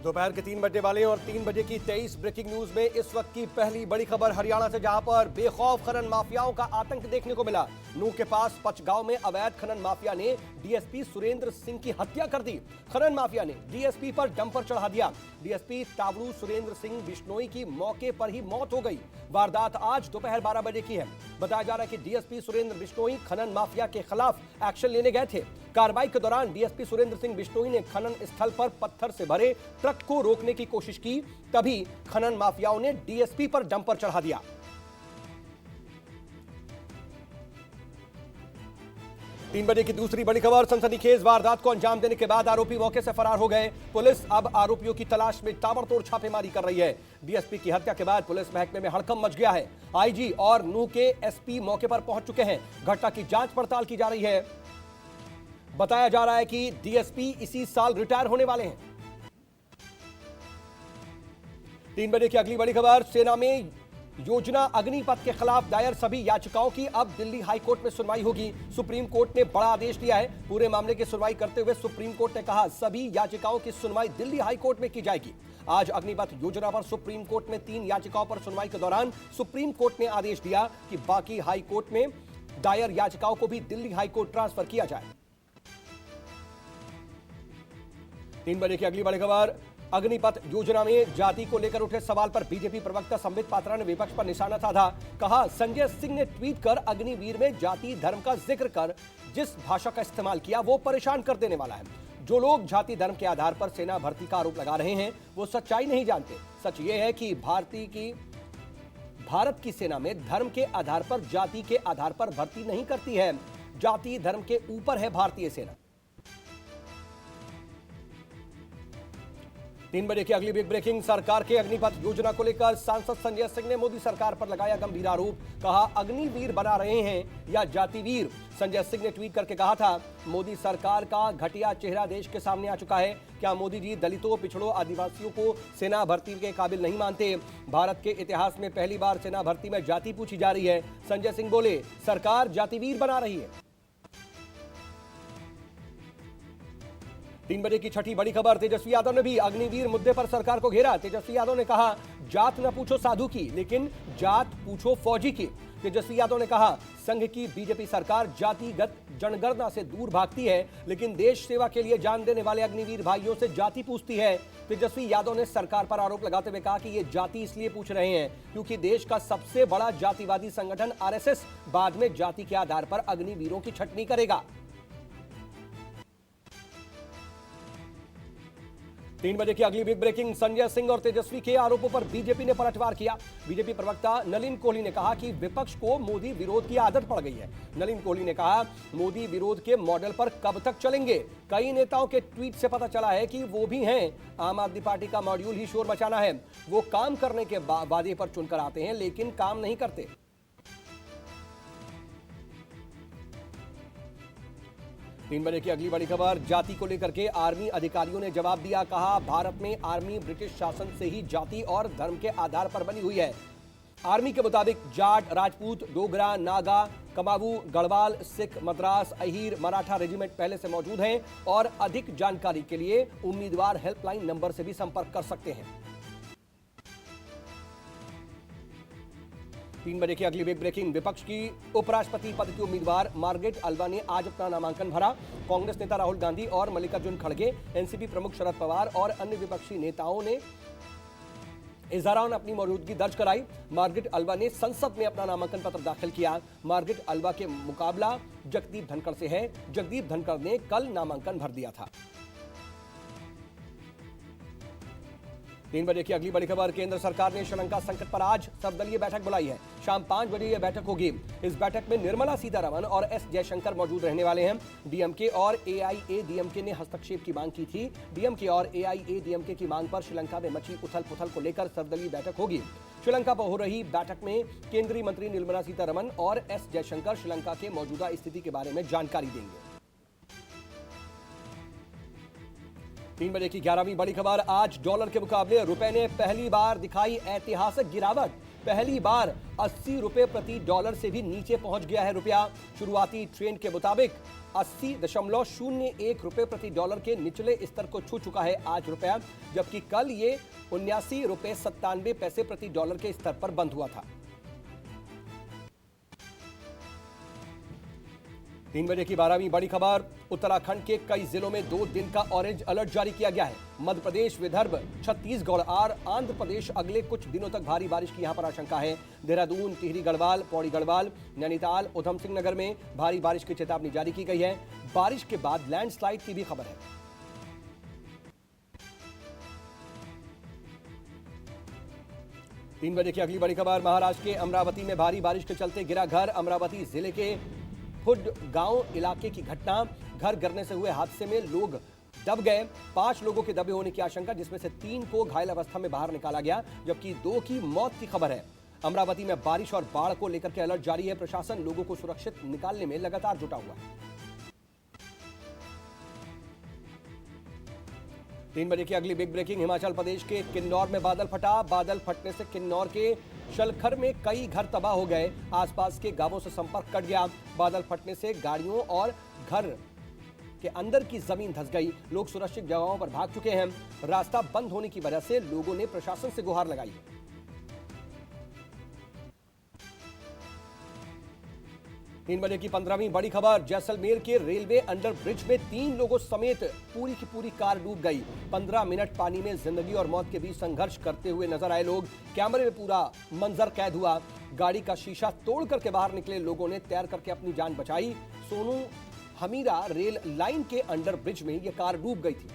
दोपहर के 3 बजने वाले और 3 बजे की 23 ब्रेकिंग न्यूज में इस वक्त की पहली बड़ी खबर हरियाणा से, जहां पर बेखौफ खनन माफियाओं का आतंक देखने को मिला। नूह के पास पचगांव में अवैध खनन माफिया ने डीएसपी सुरेंद्र सिंह की हत्या कर दी। खनन माफिया ने डीएसपी पर डंपर चढ़ा दिया। डीएसपी टावड़ू सुरेंद्र सिंह बिश्नोई की मौके पर ही मौत हो गई। वारदात आज दोपहर 12 बजे की है। बताया जा रहा है कि डीएसपी सुरेंद्र बिश्नोई खनन माफिया के खिलाफ एक्शन लेने गए थे। कार्रवाई के दौरान डीएसपी सुरेंद्र सिंह बिश्नोई ने खनन स्थल पर पत्थर से भरे ट्रक को रोकने की कोशिश की, तभी खनन माफियाओं ने डीएसपी पर डंपर चढ़ा दिया। तीन बजे की दूसरी बड़ी खबर, सनसनीखेज वारदात को अंजाम देने के बाद आरोपी मौके से फरार हो गए। पुलिस अब आरोपियों की तलाश में ताबड़तोड़ छापेमारी कर रही है। डीएसपी की हत्या के बाद पुलिस महकमे में हड़कंप मच गया है। आईजी और नूह के एसपी मौके पर पहुंच चुके हैं। घटना की जांच पड़ताल की जा रही है। बताया जा रहा है कि डीएसपी इसी साल रिटायर होने वाले हैं। 3 बजे की अगली बड़ी खबर, सेना में योजना अग्निपथ के खिलाफ दायर सभी याचिकाओं की अब दिल्ली हाईकोर्ट में सुनवाई होगी। सुप्रीम कोर्ट ने बड़ा आदेश दिया है। पूरे मामले की सुनवाई करते हुए सुप्रीम कोर्ट ने कहा, सभी याचिकाओं की सुनवाई दिल्ली हाईकोर्ट में की जाएगी। आज अग्निपथ योजना पर सुप्रीम कोर्ट में 3 याचिकाओं पर सुनवाई के दौरान सुप्रीम कोर्ट ने आदेश दिया कि बाकी हाईकोर्ट में दायर याचिकाओं को भी दिल्ली हाईकोर्ट ट्रांसफर किया जाए। 3 बजे की अगली बड़ी खबर, अग्निपथ योजना में जाति को लेकर उठे सवाल पर बीजेपी प्रवक्ता संबित पात्रा ने विपक्ष पर निशाना साधा। कहा, संजय सिंह ने ट्वीट कर अग्निवीर में जाति धर्म का जिक्र कर जिस भाषा का इस्तेमाल किया वो परेशान कर देने वाला है। जो लोग जाति धर्म के आधार पर सेना भर्ती का आरोप लगा रहे हैं वो सच्चाई नहीं जानते। सच ये है कि भारत की सेना में धर्म के आधार पर, जाति के आधार पर भर्ती नहीं करती है। जाति धर्म के ऊपर है भारतीय सेना। 3 बजे की अगली बिग ब्रेकिंग, सरकार के अग्निपथ योजना को लेकर सांसद संजय सिंह ने मोदी सरकार पर लगाया गंभीर आरोप। कहा, अग्निवीर बना रहे हैं या जातिवीर। संजय सिंह ने ट्वीट करके कहा था, मोदी सरकार का घटिया चेहरा देश के सामने आ चुका है। क्या मोदी जी दलितों, पिछड़ों, आदिवासियों को सेना भर्ती के काबिल नहीं मानते? भारत के इतिहास में पहली बार सेना भर्ती में जाति पूछी जा रही है। संजय सिंह बोले, सरकार जातिवीर बना रही है। 3 बजे की छठी बड़ी खबर, तेजस्वी यादव ने भी अग्निवीर मुद्दे पर सरकार को घेरा। तेजस्वी यादव ने कहा, जात न पूछो साधु की, लेकिन जात पूछो फौजी की। तेजस्वी यादव ने कहा, संघ की बीजेपी सरकार जातिगत जनगणना से दूर भागती है, लेकिन देश सेवा के लिए जान देने वाले अग्निवीर भाइयों से जाति पूछती है। तेजस्वी यादव ने सरकार पर आरोप लगाते हुए कहा कि ये जाति इसलिए पूछ रहे हैं क्योंकि देश का सबसे बड़ा जातिवादी संगठन आरएसएस बाद में जाति के आधार पर अग्निवीरों की छटनी करेगा। 3 बजे की अगली बिग ब्रेकिंग, संजय सिंह और तेजस्वी के आरोपों पर बीजेपी ने पलटवार किया। बीजेपी प्रवक्ता नलिन कोहली ने कहा कि विपक्ष को मोदी विरोध की आदत पड़ गई है। नलिन कोहली ने कहा, मोदी विरोध के मॉडल पर कब तक चलेंगे? कई नेताओं के ट्वीट से पता चला है कि वो भी हैं। आम आदमी पार्टी का मॉड्यूल ही शोर मचाना है। वो काम करने के वादे पर चुनकर आते हैं लेकिन काम नहीं करते। 3 बजे की अगली बड़ी खबर, जाति को लेकर के आर्मी अधिकारियों ने जवाब दिया। कहा, भारत में आर्मी ब्रिटिश शासन से ही जाति और धर्म के आधार पर बनी हुई है। आर्मी के मुताबिक जाट, राजपूत, डोगरा, नागा, कमावू, गढ़वाल, सिख, मद्रास, अहीर, मराठा रेजिमेंट पहले से मौजूद हैं और अधिक जानकारी के लिए उम्मीदवार हेल्पलाइन नंबर से भी संपर्क कर सकते हैं। 3 बजे की अगली बिग ब्रेकिंग, विपक्ष की उपराष्ट्रपति पद की उम्मीदवार मार्गरेट अल्वा ने आज अपना नामांकन भरा। कांग्रेस नेता राहुल गांधी और मल्लिकार्जुन खड़गे, एनसीपी प्रमुख शरद पवार और अन्य विपक्षी नेताओं ने इस दौरान अपनी मौजूदगी दर्ज कराई। मार्गरेट अल्वा ने संसद में अपना नामांकन पत्र दाखिल किया। मार्गरेट अल्वा के मुकाबला जगदीप धनखड़ से है। जगदीप धनखड़ ने कल नामांकन भर दिया था। 3 बजे की अगली बड़ी खबर, केंद्र सरकार ने श्रीलंका संकट पर आज सर्वदलीय बैठक बुलाई है। शाम 5 बजे यह बैठक होगी। इस बैठक में निर्मला सीतारमण और एस जयशंकर मौजूद रहने वाले हैं। डीएमके और एआईएडीएमके ने हस्तक्षेप की मांग की थी। डीएमके और एआईएडीएमके की मांग पर श्रीलंका में मची उथल पुथल को लेकर सर्वदलीय बैठक होगी। श्रीलंका पर हो रही बैठक में केंद्रीय मंत्री निर्मला सीतारमण और एस जयशंकर श्रीलंका के मौजूदा स्थिति के बारे में जानकारी देंगे। 3 बजे की 11वीं बड़ी खबर, आज डॉलर के मुकाबले रुपए ने पहली बार दिखाई ऐतिहासिक गिरावट। पहली बार 80 रुपए प्रति डॉलर से भी नीचे पहुंच गया है रुपया। शुरुआती ट्रेंड के मुताबिक 80.01 रुपए प्रति डॉलर के निचले स्तर को छू चुका है आज रुपया, जबकि कल ये 79 रुपए 97 पैसे प्रति डॉलर के स्तर पर बंद हुआ था। 3 बजे की 12वीं बड़ी खबर। उत्तराखंड के कई जिलों में 2 दिन का ऑरेंज अलर्ट जारी किया गया है। मध्य प्रदेश, विदर्भ, छत्तीसगढ़ और आंध्र प्रदेश अगले कुछ दिनों तक भारी बारिश की यहां पर आशंका है। देहरादून, टिहरी गढ़वाल, पौड़ी गढ़वाल, नैनीताल, उधम सिंह नगर में भारी बारिश की चेतावनी जारी की गई है। बारिश के बाद लैंडस्लाइड की भी खबर है। तीन बजे की अगली बड़ी खबर। महाराष्ट्र के अमरावती में भारी बारिश के चलते गिरा घर। अमरावती जिले के खुड गांव इलाके की घटना। घर गिरने से हुए हादसे में लोग दब गए। 5 लोगों के दबे होने की आशंका, जिसमें से 3 को घायल अवस्था में बाहर निकाला गया, जबकि 2 की मौत की खबर है। अमरावती में बारिश और बाढ़ को लेकर के अलर्ट जारी है। प्रशासन लोगों को सुरक्षित निकालने में लगातार जुटा हुआ है। 3 बजे की अगली बिग ब्रेकिंग। हिमाचल प्रदेश के किन्नौर में बादल फटा। बादल फटने से किन्नौर के शलखर में कई घर तबाह हो गए। आसपास के गांवों से संपर्क कट गया। बादल फटने से गाड़ियों और घर के अंदर की जमीन धंस गई। लोग सुरक्षित जगहों पर भाग चुके हैं। रास्ता बंद होने की वजह से लोगों ने प्रशासन से गुहार लगाई। 3 बजे की 15वीं बड़ी खबर। जैसलमेर के रेलवे अंडर ब्रिज में 3 लोगों समेत पूरी की पूरी कार डूब गई। 15 मिनट पानी में जिंदगी और मौत के बीच संघर्ष करते हुए नजर आए लोग। कैमरे में पूरा मंजर कैद हुआ। गाड़ी का शीशा तोड़ करके बाहर निकले लोगों ने तैर करके अपनी जान बचाई। सोनू हमीरा रेल लाइन के अंडर ब्रिज में यह कार डूब गई थी।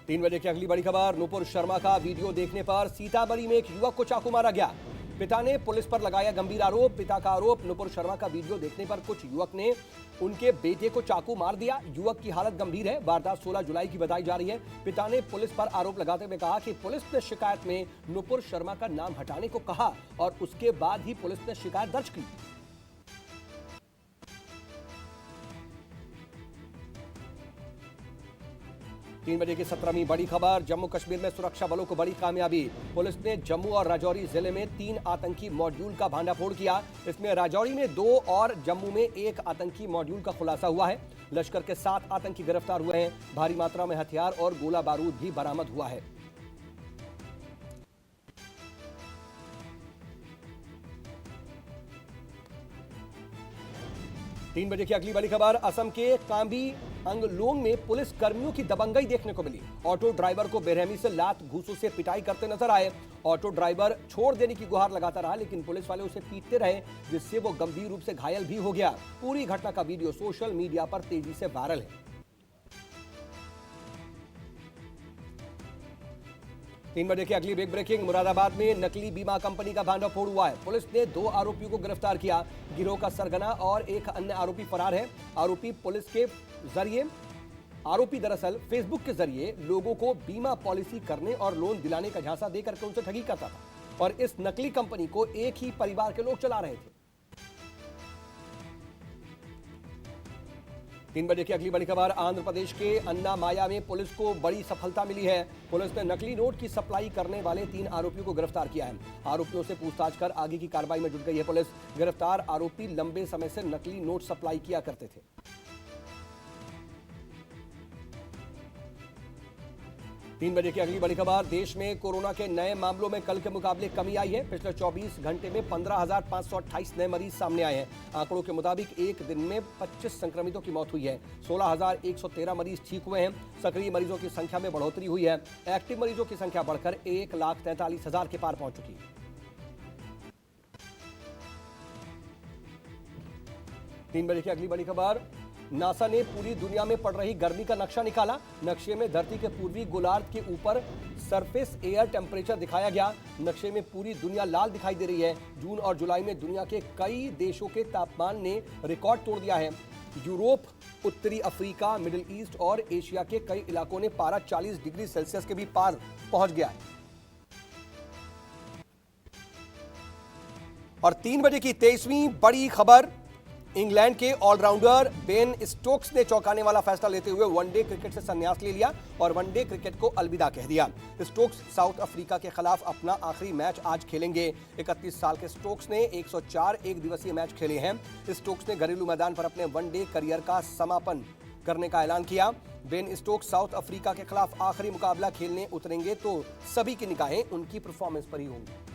तीन बजे की अगली बड़ी खबर। नुपुर शर्मा का वीडियो देखने पर सीतामढ़ी में एक युवक को चाकू मारा गया। पिता ने पुलिस पर लगाया गंभीर आरोप। पिता का आरोप, नुपुर शर्मा का वीडियो देखने पर कुछ युवक ने उनके बेटे को चाकू मार दिया। युवक की हालत गंभीर है। वारदात 16 जुलाई की बताई जा रही है। पिता ने पुलिस पर आरोप लगाते हुए कहा कि पुलिस ने शिकायत में नुपुर शर्मा का नाम हटाने को कहा और उसके बाद ही पुलिस ने शिकायत दर्ज की। 3 बजे की 17वीं बड़ी खबर। जम्मू कश्मीर में सुरक्षा बलों को बड़ी कामयाबी। पुलिस ने जम्मू और राजौरी जिले में 3 आतंकी मॉड्यूल का भांडाफोड़ किया। इसमें राजौरी में 2 और जम्मू में 1 आतंकी मॉड्यूल का खुलासा हुआ है। लश्कर के 7 आतंकी गिरफ्तार हुए हैं। भारी मात्रा में हथियार और गोला बारूद भी बरामद हुआ है। तीन बजे की अगली बड़ी खबर। असम के कांबी अंगलोंग में पुलिस कर्मियों की दबंगई देखने को मिली। ऑटो ड्राइवर को बेरहमी से लात घूंसों से पिटाई करते नजर आए। ऑटो ड्राइवर छोड़ देने की गुहार लगाता रहा, लेकिन पुलिस वाले उसे पीटते रहे, जिससे वो गंभीर रूप से घायल भी हो गया। पूरी घटना का वीडियो सोशल मीडिया पर तेजी से वायरल है। 3 बजे की अगली बिग ब्रेकिंग। मुरादाबाद में नकली बीमा कंपनी का भांडाफोड़ हुआ है। पुलिस ने 2 आरोपियों को गिरफ्तार किया। गिरोह का सरगना और एक अन्य आरोपी फरार है। आरोपी दरअसल फेसबुक के जरिए लोगों को बीमा पॉलिसी करने और लोन दिलाने का झांसा देकर के उनसे ठगी करता था और इस नकली कंपनी को एक ही परिवार के लोग चला रहे थे। 3 बजे की अगली बड़ी खबर। आंध्र प्रदेश के अन्ना माया में पुलिस को बड़ी सफलता मिली है। पुलिस ने नकली नोट की सप्लाई करने वाले 3 आरोपियों को गिरफ्तार किया है। आरोपियों से पूछताछ कर आगे की कार्रवाई में जुट गई है पुलिस। गिरफ्तार आरोपी लंबे समय से नकली नोट सप्लाई किया करते थे। 3 बजे की अगली बड़ी खबर। देश में कोरोना के नए मामलों में कल के मुकाबले कमी आई है। पिछले 24 घंटे में 15,528 नए मरीज सामने आए हैं। आंकड़ों के मुताबिक एक दिन में 25 संक्रमितों की मौत हुई है। 16,113 मरीज ठीक हुए हैं। सक्रिय मरीजों की संख्या में बढ़ोतरी हुई है। एक्टिव मरीजों की संख्या बढ़कर 1,43,000 के पार पहुंच चुकी है। 3 बजे की अगली बड़ी खबर। नासा ने पूरी दुनिया में पड़ रही गर्मी का नक्शा निकाला। नक्शे में धरती के पूर्वी गोलार्ध के ऊपर सरफेस एयर टेम्परेचर दिखाया गया। नक्शे में पूरी दुनिया लाल दिखाई दे रही है। जून और जुलाई में दुनिया के कई देशों के तापमान ने रिकॉर्ड तोड़ दिया है। यूरोप, उत्तरी अफ्रीका, मिडिल ईस्ट और एशिया के कई इलाकों ने पारा 40 डिग्री सेल्सियस के भी पार पहुंच गया है। और 3 बजे की 23वीं बड़ी खबर। इंग्लैंड के ऑलराउंडर बेन स्टोक्स ने चौंकाने वाला फैसला लेते हुए वनडे क्रिकेट से संन्यास ले लिया और वनडे क्रिकेट को अलविदा कह दिया। स्टोक्स साउथ अफ्रीका के खिलाफ अपना आखिरी मैच आज खेलेंगे। 31 साल के स्टोक्स ने 104 एक दिवसीय मैच खेले हैं। स्टोक्स ने घरेलू मैदान पर अपने वनडे करियर का समापन करने का ऐलान किया। बेन स्टोक्स साउथ अफ्रीका के खिलाफ आखिरी मुकाबला खेलने उतरेंगे तो सभी की निगाहें उनकी परफॉर्मेंस पर ही होंगी।